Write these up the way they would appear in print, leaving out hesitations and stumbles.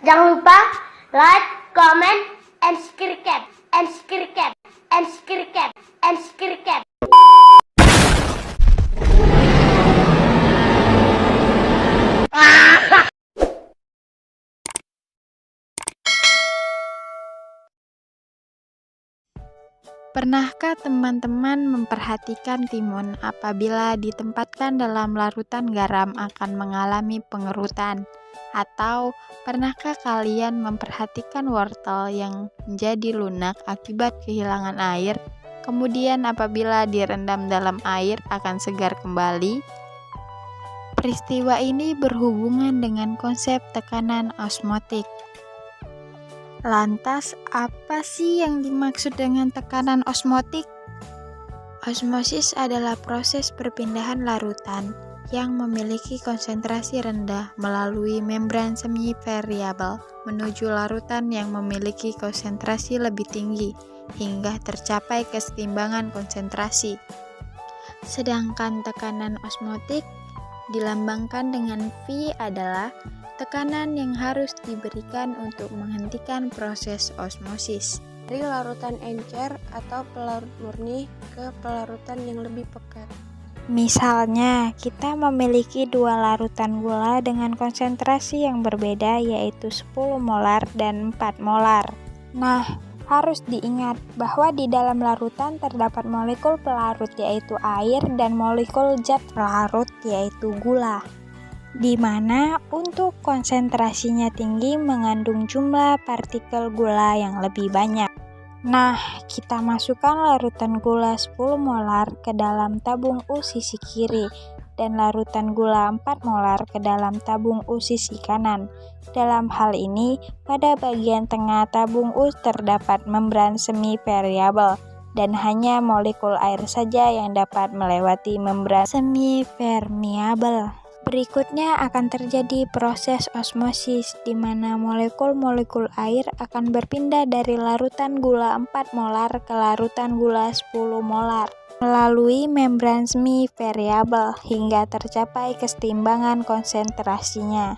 Jangan lupa like, comment, and subscribe, and subscribe, and subscribe, and subscribe. Pernahkah teman-teman memperhatikan timun apabila ditempatkan dalam larutan garam akan mengalami pengerutan? Atau pernahkah kalian memperhatikan wortel yang menjadi lunak akibat kehilangan air, kemudian apabila direndam dalam air akan segar kembali? Peristiwa ini berhubungan dengan konsep tekanan osmotik. Lantas, apa sih yang dimaksud dengan tekanan osmotik? Osmosis adalah proses perpindahan larutan yang memiliki konsentrasi rendah melalui membran semi variabel menuju larutan yang memiliki konsentrasi lebih tinggi hingga tercapai kesetimbangan konsentrasi. Sedangkan tekanan osmotik dilambangkan dengan V adalah tekanan yang harus diberikan untuk menghentikan proses osmosis dari larutan encer atau pelarut murni ke pelarutan yang lebih pekat. Misalnya, kita memiliki dua larutan gula dengan konsentrasi yang berbeda yaitu 10 molar dan 4 molar. Nah, harus diingat bahwa di dalam larutan terdapat molekul pelarut yaitu air dan molekul zat pelarut yaitu gula, di mana untuk konsentrasinya tinggi mengandung jumlah partikel gula yang lebih banyak. Nah, kita masukkan larutan gula 10 molar ke dalam tabung U sisi kiri dan larutan gula 4 molar ke dalam tabung U sisi kanan. Dalam hal ini, pada bagian tengah tabung U terdapat membran semi variabel dan hanya molekul air saja yang dapat melewati membran semi permeabel. Berikutnya akan terjadi proses osmosis di mana molekul-molekul air akan berpindah dari larutan gula 4 molar ke larutan gula 10 molar melalui membran semi variabel hingga tercapai kesetimbangan konsentrasinya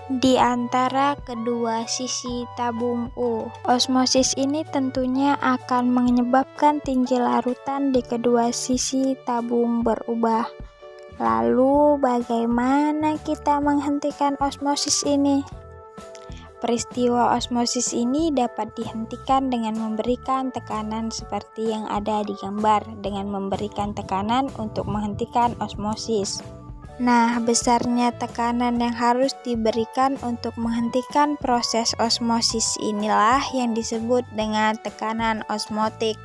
di antara kedua sisi tabung U. Osmosis ini tentunya akan menyebabkan tinggi larutan di kedua sisi tabung berubah. Lalu, bagaimana kita menghentikan osmosis ini? Peristiwa osmosis ini dapat dihentikan dengan memberikan tekanan seperti yang ada di gambar, dengan memberikan tekanan untuk menghentikan osmosis. Nah, besarnya tekanan yang harus diberikan untuk menghentikan proses osmosis inilah yang disebut dengan tekanan osmotik.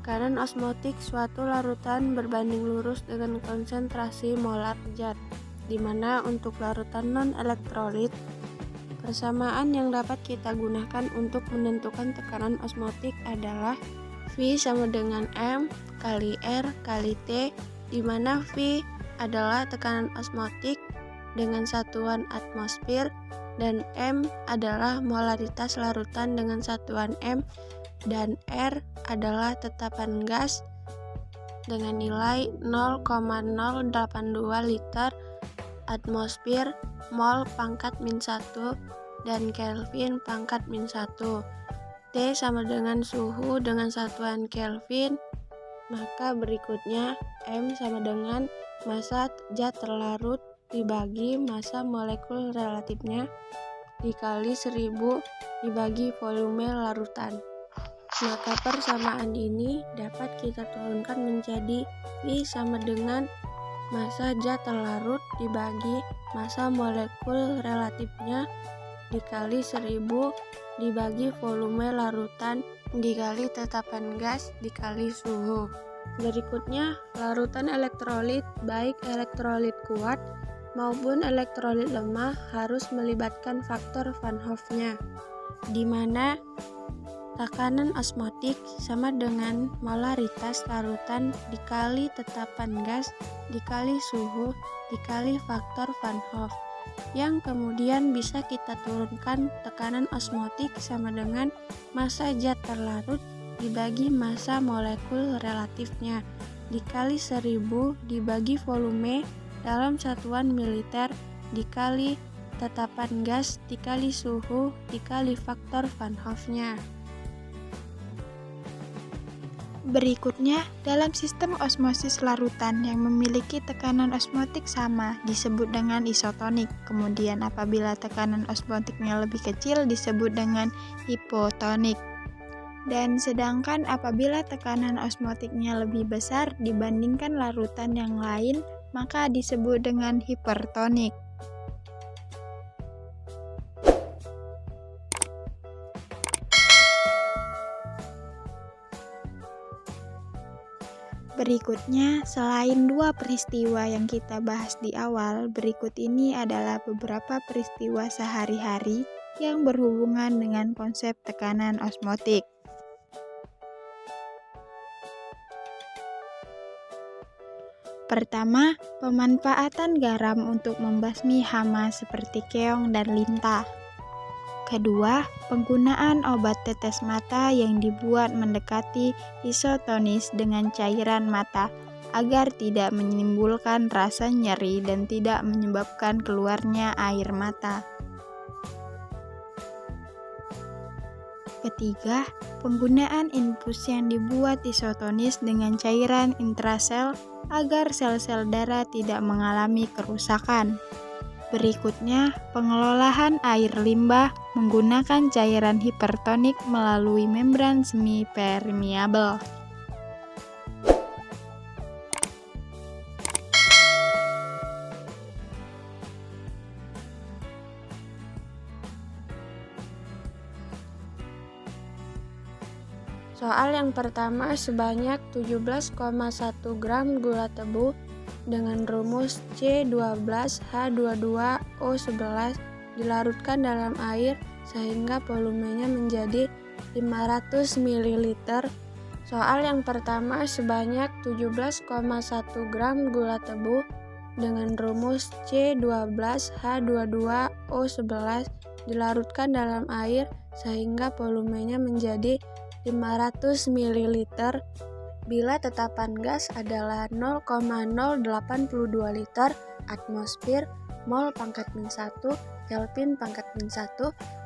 Tekanan osmotik suatu larutan berbanding lurus dengan konsentrasi molar zat, di mana untuk larutan non-elektrolit, persamaan yang dapat kita gunakan untuk menentukan tekanan osmotik adalah V sama dengan M kali R kali T, di mana V adalah tekanan osmotik dengan satuan atmosfer dan M adalah molaritas larutan dengan satuan M, dan R adalah tetapan gas dengan nilai 0,082 liter atmosfer mol pangkat min 1 dan Kelvin pangkat min 1. T sama dengan suhu dengan satuan Kelvin, maka berikutnya M sama dengan massa zat terlarut dibagi massa molekul relatifnya dikali 1000 dibagi volume larutan. Maka persamaan ini dapat kita turunkan menjadi V sama dengan massa zat terlarut dibagi massa molekul relatifnya dikali 1000 dibagi volume larutan dikali tetapan gas dikali suhu. Berikutnya, larutan elektrolit baik elektrolit kuat maupun elektrolit lemah harus melibatkan faktor Van Hoff-nya, di mana Tekanan osmotik sama dengan molaritas larutan dikali tetapan gas dikali suhu dikali faktor Van Hoff, yang kemudian bisa kita turunkan tekanan osmotik sama dengan massa zat terlarut dibagi massa molekul relatifnya dikali 1000 dibagi volume dalam satuan militer dikali tetapan gas dikali suhu dikali faktor Van Hoff-nya. Berikutnya, dalam sistem osmosis larutan yang memiliki tekanan osmotik sama disebut dengan isotonik. Kemudian apabila tekanan osmotiknya lebih kecil disebut dengan hipotonik. Dan sedangkan apabila tekanan osmotiknya lebih besar dibandingkan larutan yang lain, maka disebut dengan hipertonik. Berikutnya, selain dua peristiwa yang kita bahas di awal, berikut ini adalah beberapa peristiwa sehari-hari yang berhubungan dengan konsep tekanan osmotik. Pertama, pemanfaatan garam untuk membasmi hama seperti keong dan lintah. Kedua, penggunaan obat tetes mata yang dibuat mendekati isotonis dengan cairan mata agar tidak menimbulkan rasa nyeri dan tidak menyebabkan keluarnya air mata. Ketiga, penggunaan infus yang dibuat isotonis dengan cairan intrasel agar sel-sel darah tidak mengalami kerusakan. Berikutnya, pengelolaan air limbah menggunakan cairan hipertonik melalui membran semi-permeabel. Soal yang pertama, sebanyak 17,1 gram gula tebu dengan rumus C12H22O11 dilarutkan dalam air sehingga volumenya menjadi 500 ml. Soal yang pertama, sebanyak 17,1 gram gula tebu dengan rumus C12H22O11 dilarutkan dalam air sehingga volumenya menjadi 500 ml bila tetapan gas adalah 0,082 liter atmosfer mol pangkat min 1 Kelvin pangkat min 1,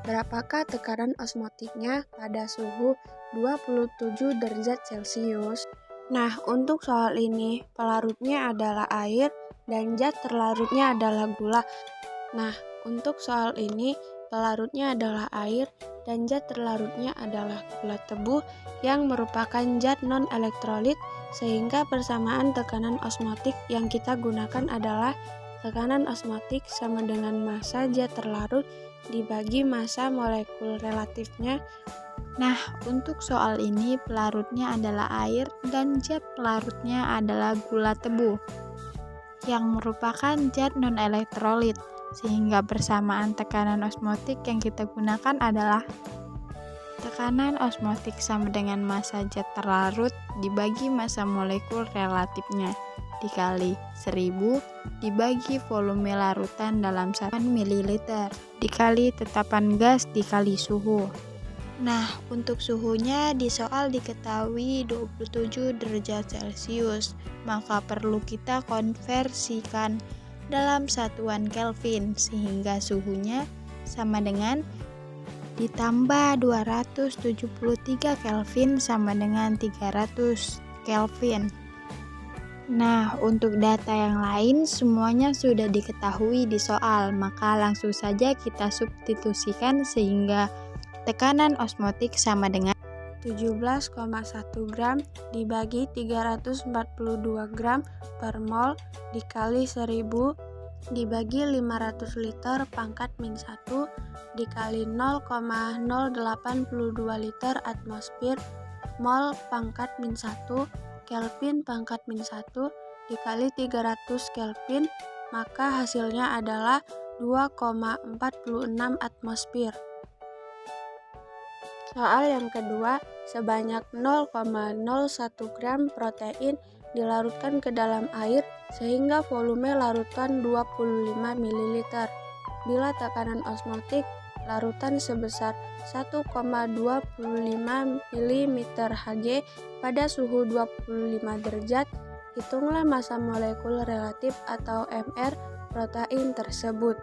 berapakah tekanan osmotiknya pada suhu 27 derajat Celcius? Nah, untuk soal ini pelarutnya adalah air dan zat terlarutnya adalah gula. Nah, untuk soal ini pelarutnya adalah air dan zat terlarutnya adalah gula tebu yang merupakan zat non-elektrolit, sehingga persamaan tekanan osmotik yang kita gunakan adalah tekanan osmotik sama dengan massa zat terlarut dibagi massa molekul relatifnya. Nah, untuk soal ini pelarutnya adalah air dan zat pelarutnya adalah gula tebu yang merupakan zat non-elektrolit, sehingga persamaan tekanan osmotik yang kita gunakan adalah tekanan osmotik sama dengan massa zat terlarut dibagi massa molekul relatifnya dikali 1000 dibagi volume larutan dalam 1 ml dikali tetapan gas dikali suhu. Nah, untuk suhunya di soal diketahui 27 derajat Celcius, maka perlu kita konversikan dalam satuan Kelvin sehingga suhunya sama dengan ditambah 273 Kelvin sama dengan 300 Kelvin. Nah, untuk data yang lain semuanya sudah diketahui di soal, maka langsung saja kita substitusikan sehingga tekanan osmotik sama dengan 17,1 gram dibagi 342 gram per mol dikali 1000 dibagi 500 liter pangkat min 1 dikali 0,082 liter atmosfer mol pangkat min 1 Kelvin pangkat min 1 dikali 300 Kelvin, maka hasilnya adalah 2,46 atmosfer. Soal yang kedua, sebanyak 0,01 gram protein dilarutkan ke dalam air sehingga volume larutan 25 ml. Bila tekanan osmotik larutan sebesar 1,25 mm Hg pada suhu 25 derajat, hitunglah massa molekul relatif atau MR protein tersebut.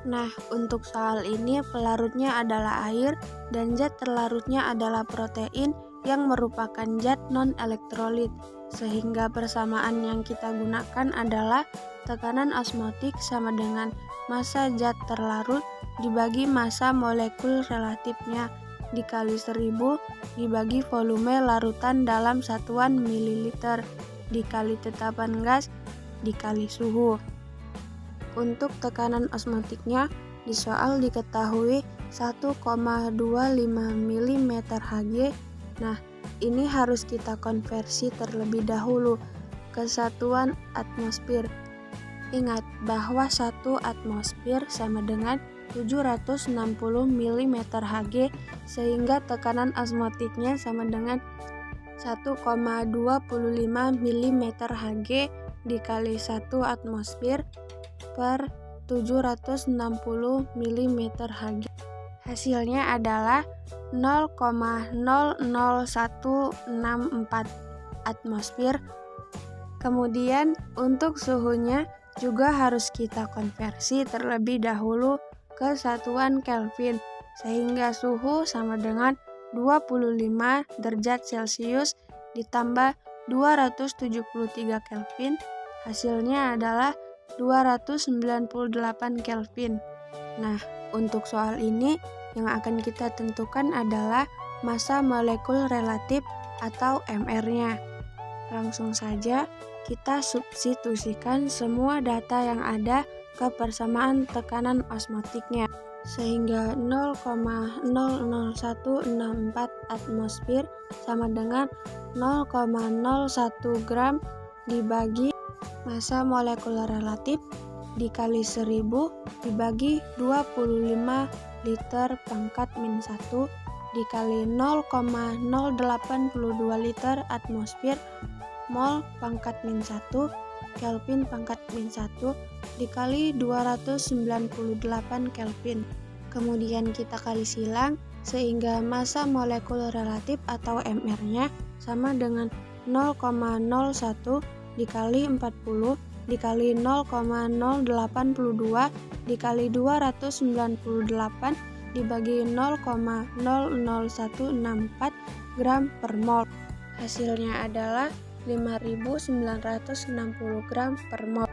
Nah, untuk soal ini pelarutnya adalah air dan zat terlarutnya adalah protein yang merupakan zat non-elektrolit, sehingga persamaan yang kita gunakan adalah tekanan osmotik sama dengan massa zat terlarut dibagi massa molekul relatifnya dikali 1000 dibagi volume larutan dalam satuan mililiter dikali tetapan gas dikali suhu. Untuk tekanan osmotiknya di soal diketahui 1,25 mm Hg. Nah, ini harus kita konversi terlebih dahulu ke satuan atmosfer. Ingat bahwa 1 atmosfer sama dengan 760 mm Hg, sehingga tekanan osmotiknya sama dengan 1,25 mm Hg dikali 1 atmosfer per 760 mm Hg. Hasilnya adalah 0,00164 atmosfer. Kemudian untuk suhunya juga harus kita konversi terlebih dahulu ke satuan Kelvin, sehingga suhu sama dengan 25 derajat Celcius ditambah 273 Kelvin. Hasilnya adalah 298 Kelvin. Nah, untuk soal ini yang akan kita tentukan adalah massa molekul relatif atau MR-nya. Langsung saja kita substitusikan semua data yang ada ke persamaan tekanan osmotiknya, sehingga 0,00164 atmosfer sama dengan 0,01 gram dibagi massa molekul relatif dikali 1000 dibagi 25 liter pangkat min 1 dikali 0,082 liter atmosfer mol pangkat min 1 Kelvin pangkat min 1 dikali 298 Kelvin. Kemudian kita kali silang sehingga massa molekul relatif atau MR-nya sama dengan 0,01 dikali 40 dikali 0,082 dikali 298 dibagi 0,00164 gram per mol. Hasilnya adalah 5.960 gram per mol.